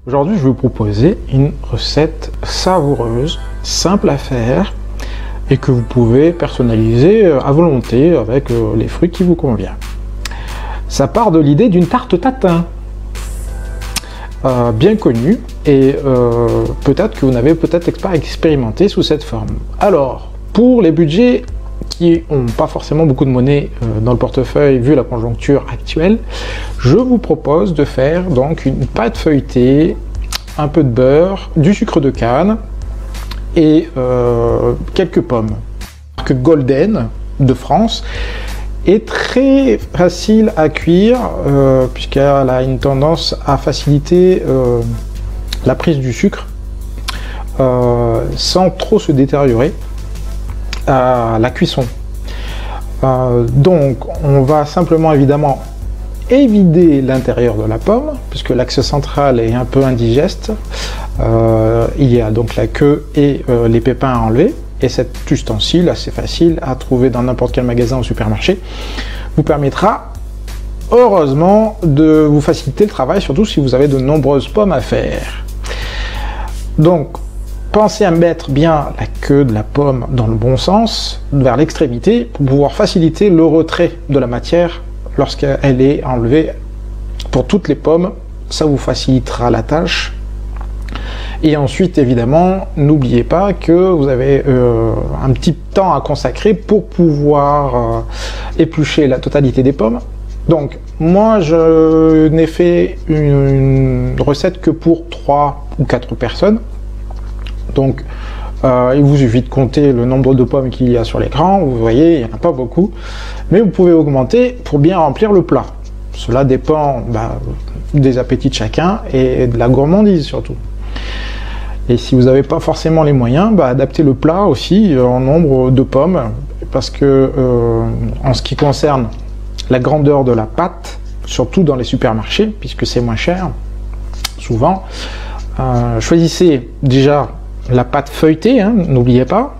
Aujourd'hui, je vais vous proposer une recette savoureuse, simple à faire et que vous pouvez personnaliser à volonté avec les fruits qui vous conviennent. Ça part de l'idée d'une tarte tatin, bien connue et peut-être que vous n'avez peut-être pas expérimenté sous cette forme. Alors, pour les budgets qui n'ont pas forcément beaucoup de monnaie dans le portefeuille vu la conjoncture actuelle, je vous propose de faire donc une pâte feuilletée, un peu de beurre, du sucre de canne et quelques pommes. La marque Golden de France est très facile à cuire puisqu'elle a une tendance à faciliter la prise du sucre sans trop se détériorer à la cuisson. Donc on va simplement évidemment évider l'intérieur de la pomme puisque l'axe central est un peu indigeste. Il y a donc la queue et les pépins à enlever, et cet ustensile assez facile à trouver dans n'importe quel magasin ou supermarché vous permettra heureusement de vous faciliter le travail, surtout si vous avez de nombreuses pommes à faire. Donc pensez à mettre bien la queue de la pomme dans le bon sens, vers l'extrémité, pour pouvoir faciliter le retrait de la matière lorsqu'elle est enlevée. Pour toutes les pommes, ça vous facilitera la tâche. Et ensuite, évidemment, n'oubliez pas que vous avez un petit temps à consacrer pour pouvoir éplucher la totalité des pommes. Donc, moi, je n'ai fait une recette que pour 3 ou 4 personnes. Donc, il vous suffit de compter le nombre de pommes qu'il y a sur l'écran. Vous voyez, il n'y en a pas beaucoup. Mais vous pouvez augmenter pour bien remplir le plat. Cela dépend des appétits de chacun et de la gourmandise surtout. Et si vous n'avez pas forcément les moyens, adaptez le plat aussi en nombre de pommes. Parce que en ce qui concerne la grandeur de la pâte, surtout dans les supermarchés, puisque c'est moins cher, souvent, choisissez déjà la pâte feuilletée, hein, n'oubliez pas,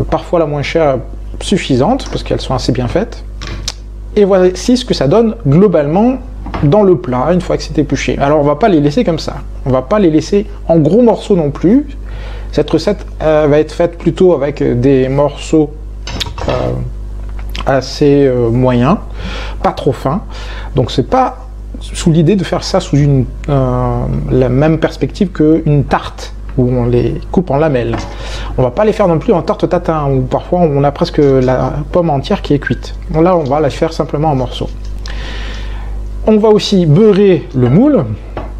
parfois la moins chère suffisante parce qu'elles sont assez bien faites, et voici ce que ça donne globalement dans le plat une fois que c'est épluché. Alors on va pas les laisser comme ça, on va pas les laisser en gros morceaux non plus. Cette recette va être faite plutôt avec des morceaux assez moyens, pas trop fins, donc c'est pas sous l'idée de faire ça sous la même perspective qu'une tarte où on les coupe en lamelles. On va pas les faire non plus en tarte tatin où parfois on a presque la pomme entière qui est cuite. Bon, là on va la faire simplement en morceaux. On va aussi beurrer le moule,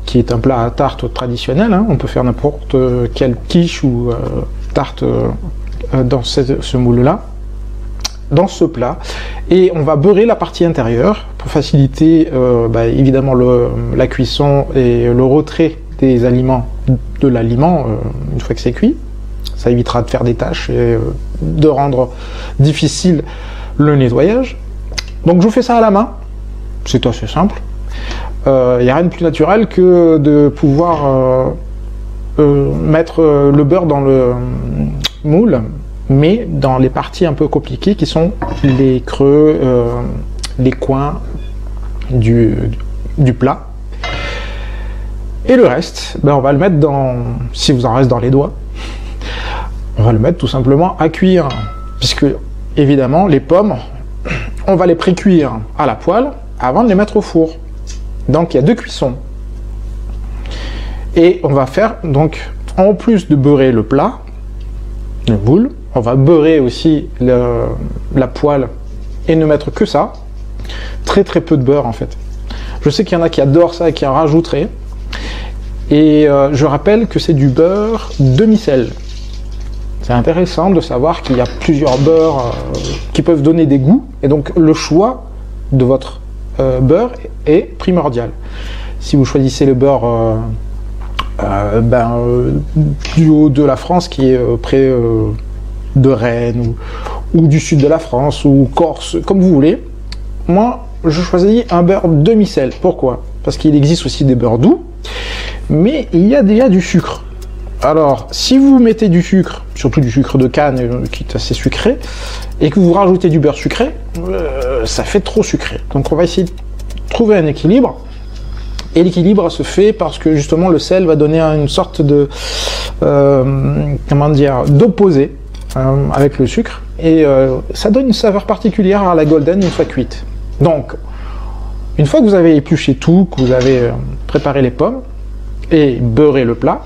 qui est un plat à tarte traditionnel, hein. On peut faire n'importe quelle quiche ou tarte dans ce moule là, dans ce plat, et on va beurrer la partie intérieure pour faciliter évidemment la cuisson et le retrait des aliments de l'aliment une fois que c'est cuit. Ça évitera de faire des tâches et de rendre difficile le nettoyage. Donc je vous fais ça à la main, c'est assez simple. Il n'y a rien de plus naturel que de pouvoir mettre le beurre dans le moule, mais dans les parties un peu compliquées qui sont les creux, les coins du plat. Et le reste, on va le mettre dans, si vous en reste dans les doigts, on va le mettre tout simplement à cuire, puisque évidemment les pommes, on va les pré-cuire à la poêle avant de les mettre au four. Donc il y a 2 cuissons. Et on va faire donc, en plus de beurrer le plat, le moule, on va beurrer aussi la poêle et ne mettre que ça. Très peu de beurre en fait. Je sais qu'il y en a qui adorent ça et qui en rajouteraient. Et je rappelle que c'est du beurre demi-sel. C'est intéressant de savoir qu'il y a plusieurs beurres qui peuvent donner des goûts, et donc le choix de votre beurre est primordial. Si vous choisissez le beurre du haut de la France, qui est près de Rennes, ou du sud de la France, ou Corse, comme vous voulez, moi je choisis un beurre demi-sel. Pourquoi? Parce qu'il existe aussi des beurres doux, mais il y a déjà du sucre. Alors, si vous mettez du sucre, surtout du sucre de canne qui est assez sucré, et que vous rajoutez du beurre sucré, ça fait trop sucré. Donc on va essayer de trouver un équilibre Et l'équilibre se fait parce que justement le sel va donner une sorte de comment dire, d'opposé avec le sucre, et ça donne une saveur particulière à la golden une fois cuite. Donc une fois que vous avez épluché tout, que vous avez préparé les pommes et beurré le plat,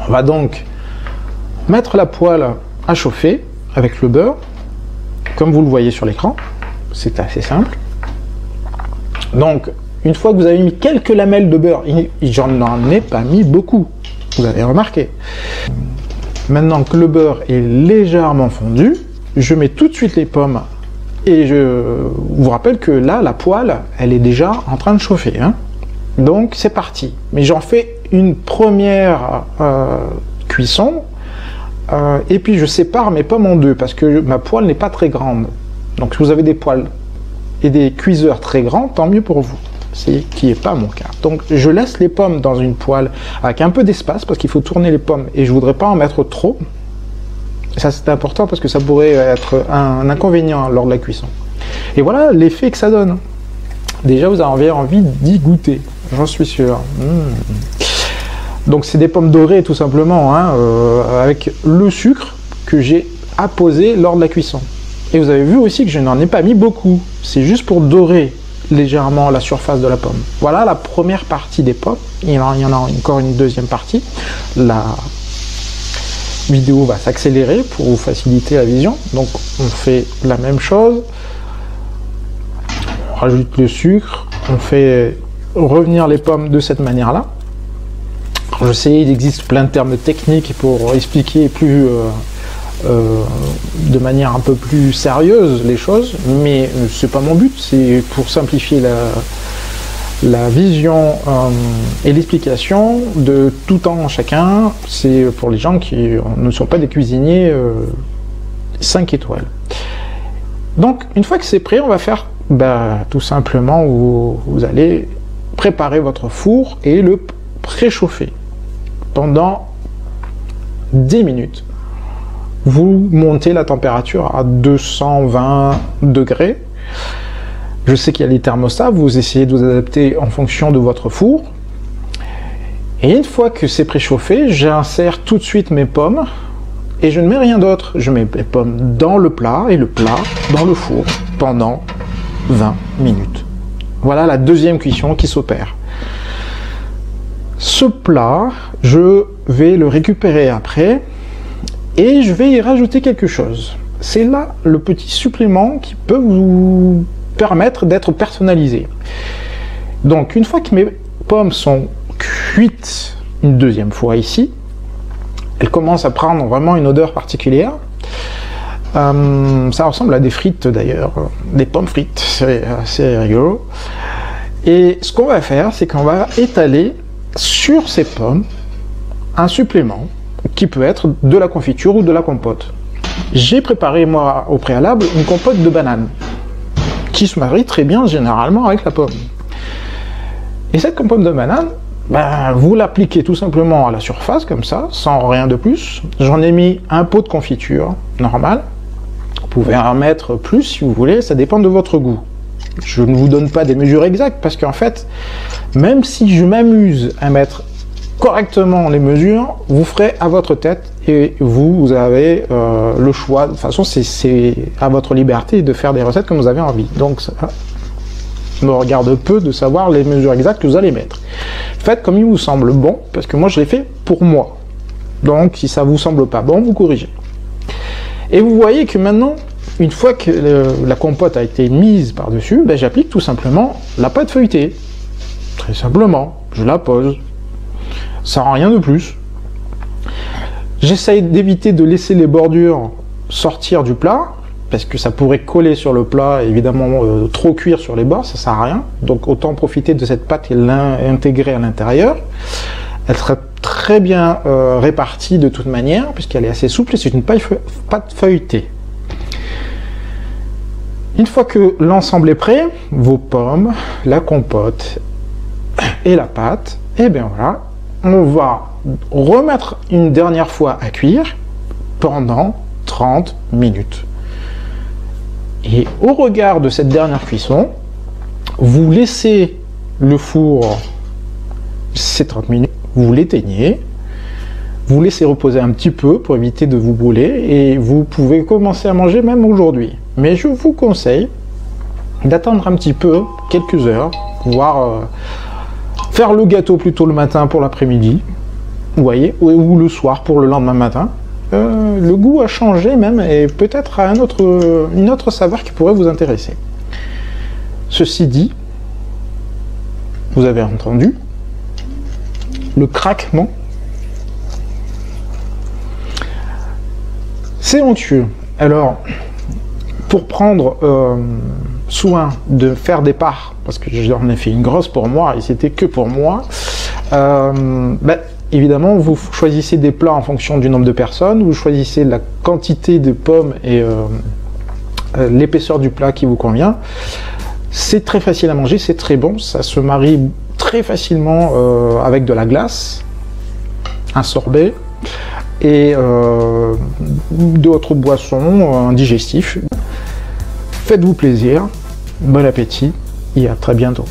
on va donc mettre la poêle à chauffer avec le beurre, comme vous le voyez sur l'écran. C'est assez simple. Donc une fois que vous avez mis quelques lamelles de beurre, j'en ai pas mis beaucoup, vous avez remarqué. Maintenant que le beurre est légèrement fondu, je mets tout de suite les pommes, et je vous rappelle que là, la poêle, elle est déjà en train de chauffer, hein. Donc c'est parti. Mais j'en fais une première cuisson, et puis je sépare mes pommes en deux, parce que ma poêle n'est pas très grande. Donc si vous avez des poêles et des cuiseurs très grands, tant mieux pour vous. C'est qui n'est pas mon cas. Donc je laisse les pommes dans une poêle avec un peu d'espace, parce qu'il faut tourner les pommes, et je ne voudrais pas en mettre trop. Ça c'est important parce que ça pourrait être un inconvénient lors de la cuisson. Et voilà l'effet que ça donne. Déjà vous avez envie d'y goûter, j'en suis sûr. Donc c'est des pommes dorées tout simplement, hein, avec le sucre que j'ai apposé lors de la cuisson. Et vous avez vu aussi que je n'en ai pas mis beaucoup, c'est juste pour dorer légèrement la surface de la pomme. Voilà la première partie des pommes. Il y en a encore une deuxième partie. La vidéo va s'accélérer pour vous faciliter la vision. Donc on fait la même chose. On rajoute le sucre. On fait revenir les pommes de cette manière-là. Je sais, il existe plein de termes techniques pour expliquer plus de manière un peu plus sérieuse les choses, mais c'est pas mon but, c'est pour simplifier la vision et l'explication de tout en chacun. C'est pour les gens qui ne sont pas des cuisiniers 5 étoiles. Donc une fois que c'est prêt, on va faire tout simplement vous allez préparer votre four et le préchauffer pendant 10 minutes. Vous montez la température à 220 degrés. Je sais qu'il y a les thermostats, vous essayez de vous adapter en fonction de votre four. Et une fois que c'est préchauffé, j'insère tout de suite mes pommes et je ne mets rien d'autre. Je mets les pommes dans le plat et le plat dans le four pendant 20 minutes. Voilà la deuxième cuisson qui s'opère. Ce plat, je vais le récupérer après. Et je vais y rajouter quelque chose. C'est là le petit supplément qui peut vous permettre d'être personnalisé. Donc une fois que mes pommes sont cuites une deuxième fois ici, elles commencent à prendre vraiment une odeur particulière. Ça ressemble à des frites d'ailleurs, des pommes frites, c'est assez rigolo. Et ce qu'on va faire, c'est qu'on va étaler sur ces pommes un supplément qui peut être de la confiture ou de la compote. J'ai préparé moi au préalable une compote de banane qui se marie très bien généralement avec la pomme. Et cette compote de banane, vous l'appliquez tout simplement à la surface comme ça, sans rien de plus. J'en ai mis un pot de confiture normal. Vous pouvez en mettre plus si vous voulez, ça dépend de votre goût. Je ne vous donne pas des mesures exactes parce qu'en fait, même si je m'amuse à mettre correctement les mesures, vous ferez à votre tête et vous avez le choix. De toute façon, c'est à votre liberté de faire des recettes comme vous avez envie. Donc, ça me regarde peu de savoir les mesures exactes que vous allez mettre. Faites comme il vous semble bon, parce que moi, je l'ai fait pour moi. Donc, si ça vous semble pas bon, vous corrigez. Et vous voyez que maintenant, une fois que la compote a été mise par-dessus, j'applique tout simplement la pâte feuilletée. Très simplement, je la pose. Sans rien de plus. J'essaye d'éviter de laisser les bordures sortir du plat, parce que ça pourrait coller sur le plat, et évidemment trop cuire sur les bords, ça sert à rien. Donc autant profiter de cette pâte et l'intégrer à l'intérieur. Elle sera très bien répartie de toute manière, puisqu'elle est assez souple et c'est une pâte feuilletée. Une fois que l'ensemble est prêt, vos pommes, la compote et la pâte, et bien voilà, on va remettre une dernière fois à cuire pendant 30 minutes. Et au regard de cette dernière cuisson, vous laissez le four c'est 30 minutes, vous l'éteignez, vous laissez reposer un petit peu pour éviter de vous brûler et vous pouvez commencer à manger même aujourd'hui. Mais je vous conseille d'attendre un petit peu, quelques heures, voire faire le gâteau plutôt le matin pour l'après-midi, vous voyez, ou le soir pour le lendemain matin. Le goût a changé même et peut-être à une autre saveur qui pourrait vous intéresser. Ceci dit, vous avez entendu le craquement. C'est onctueux. Alors, pour prendre soin de faire des parts, parce que j'en ai fait une grosse pour moi et c'était que pour moi, évidemment, vous choisissez des plats en fonction du nombre de personnes, vous choisissez la quantité de pommes et l'épaisseur du plat qui vous convient. C'est très facile à manger, c'est très bon, ça se marie très facilement avec de la glace, un sorbet et d'autres boissons, un digestif. Faites-vous plaisir, bon appétit et à très bientôt.